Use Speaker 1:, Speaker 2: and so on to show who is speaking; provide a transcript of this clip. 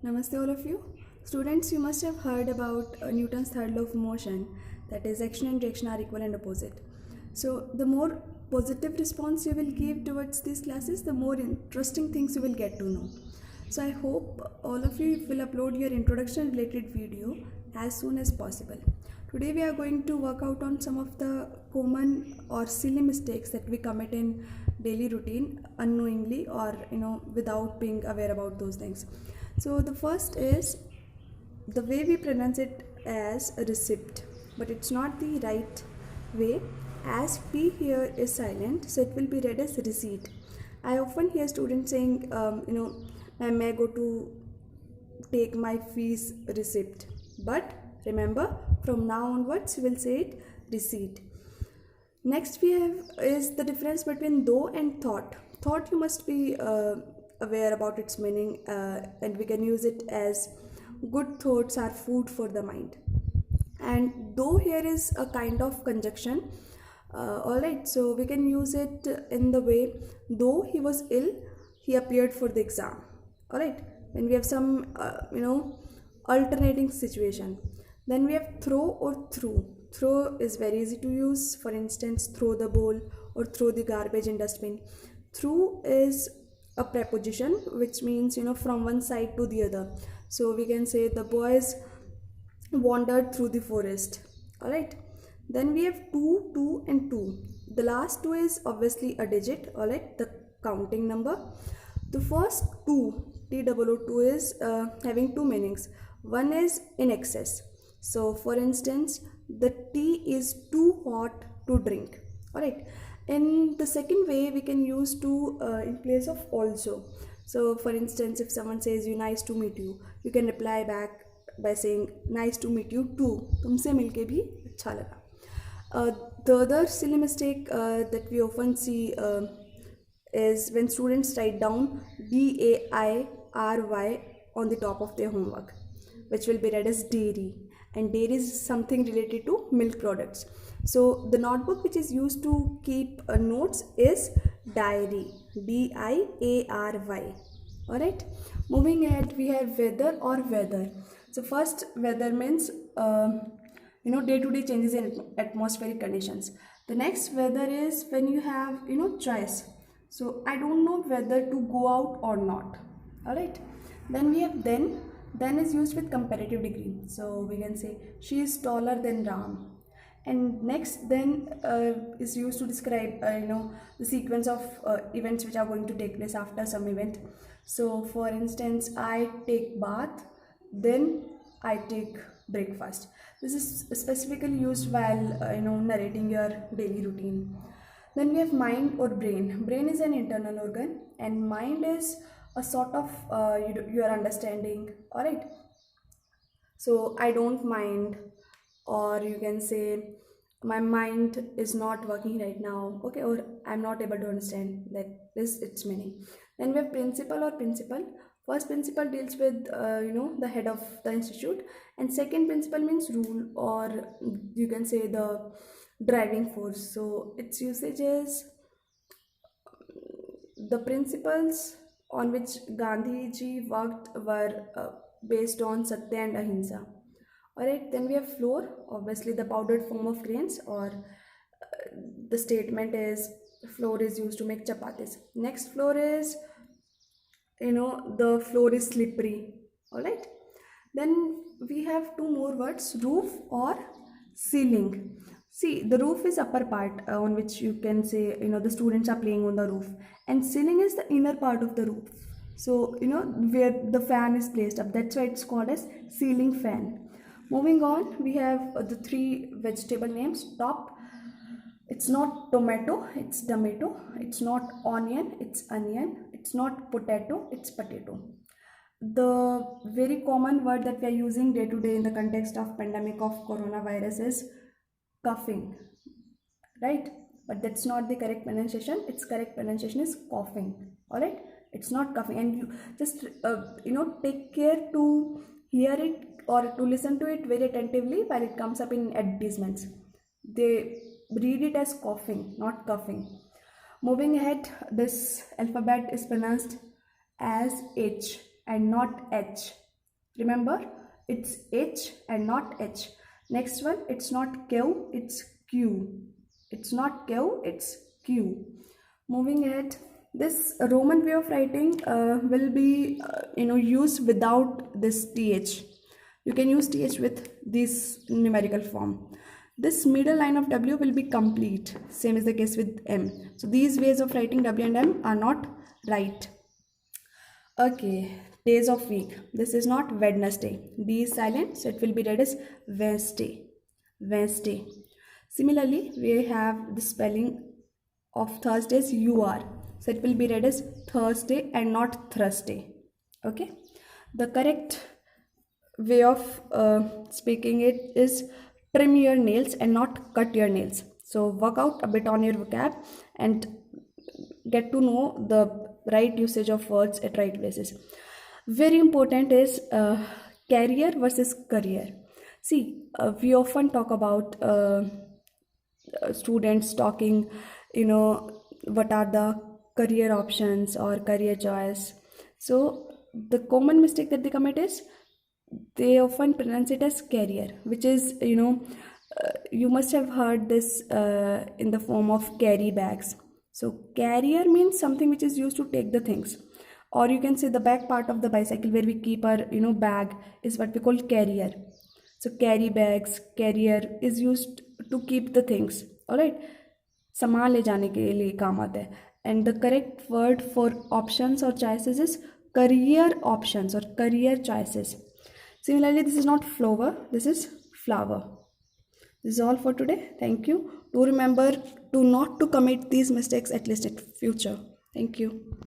Speaker 1: Namaste all of you. Students, you must have heard about Newton's third law of motion, that is action and reaction are equal and opposite. So the more positive response you will give towards these classes, the more interesting things you will get to know. So I hope all of you will upload your introduction related video as soon as possible. Today we are going to work out on some of the common or silly mistakes that we commit in daily routine unknowingly or without being aware about those things. So the first is the way we pronounce it as a receipt, but it's not the right way, as P here is silent, so it will be read as receipt. I often hear students saying, "Ma'am, may I go to take my fees receipt?" But remember, from now onwards, you will say it receipt. Next we have is the difference between though and thought. Thought, you must be aware about its meaning, and we can use it as good thoughts are food for the mind. And though here is a kind of conjunction. Alright, so we can use it in the way, though he was ill, he appeared for the exam. Alright, when we have some alternating situation. Then we have throw or through. Throw is very easy to use. For instance, throw the bowl or throw the garbage in dustbin. Through is a preposition which means from one side to the other. So we can say the boys wandered through the forest. Alright, then we have two and two. The last two is obviously a digit. Alright, the counting number. The first two, two is having two meanings. One is in excess. So for instance, the tea is too hot to drink. Alright, in the second way we can use to in place of also. So for instance, if someone says you nice to meet you, you can reply back by saying nice to meet you too. तुमसे मिलके भी अच्छा लगा. The other silly mistake that we often see is when students write down DAIRY on the top of their homework, which will be read as dairy, and dairy is something related to milk products. So the notebook which is used to keep notes is diary, DIARY. Alright, moving ahead, we have weather or weather. So first, weather means day-to-day changes in atmospheric conditions. The next, weather is when you have choice. So I don't know whether to go out or not. Alright, then we have then is used with comparative degree. So we can say she is taller than Ram. And next, then is used to describe the sequence of events which are going to take place after some event. So for instance, I take bath, then I take breakfast. This is specifically used while narrating your daily routine. Then we have mind or brain. Brain is an internal organ, and mind is a sort of your understanding. Alright, so I don't mind, or you can say my mind is not working right now, okay, or I'm not able to understand, that is its meaning. Then we have principal or principal. First principal deals with the head of the institute, and second principal means rule, or you can say the driving force. So its usage is the principles on which Gandhi ji worked were based on Satya and Ahimsa. Alright, then we have flour, obviously the powdered form of grains, or the statement is flour is used to make chapatis. Next, flour is the floor is slippery. Alright, then we have two more words, roof or ceiling. See, the roof is upper part on which you can say the students are playing on the roof, and ceiling is the inner part of the roof. So where the fan is placed up, that's why it's called as ceiling fan. Moving on, we have the three vegetable names. Top, it's not tomato, it's tomato. It's not onion, it's onion. It's not potato, it's potato. The very common word that we are using day to day in the context of pandemic of coronavirus is coughing, right? But that's not the correct pronunciation. Its correct pronunciation is coughing. Alright, it's not coughing, and you just take care to hear it or to listen to it very attentively while it comes up in advertisements. They read it as coughing, not coughing. Moving ahead, this alphabet is pronounced as H and not H. Remember, it's H and not H. Next one, it's not Q, it's Q. It's not Q, it's Q. Moving ahead, this Roman way of writing will be used without this TH. You can use TH with this numerical form. This middle line of W will be complete. Same is the case with M. So these ways of writing W and M are not right. Okay, days of week. This is not Wednesday. D is silent, so it will be read as Wednesday. Wednesday. Similarly, we have the spelling of Thursdays UR. So it will be read as Thursday and not Thursday. Okay. The correct way of speaking it is trim your nails and not cut your nails. So work out a bit on your vocab and get to know the right usage of words at right places. Very important is career versus career. See, we often talk about students talking, what are the career options or career choice. So the common mistake that they commit is they often pronounce it as career, which is, you must have heard this in the form of carry bags. So carrier means something which is used to take the things, or you can say the back part of the bicycle where we keep our bag is what we call carrier. So carry bags, carrier is used to keep the things, all right, सामान ले जाने के लिए काम आता है. And the correct word for options or choices is career options or career choices. Similarly, this is not flower, this is flower. This is all for today. Thank you. Do remember to not to commit these mistakes at least in future. Thank you.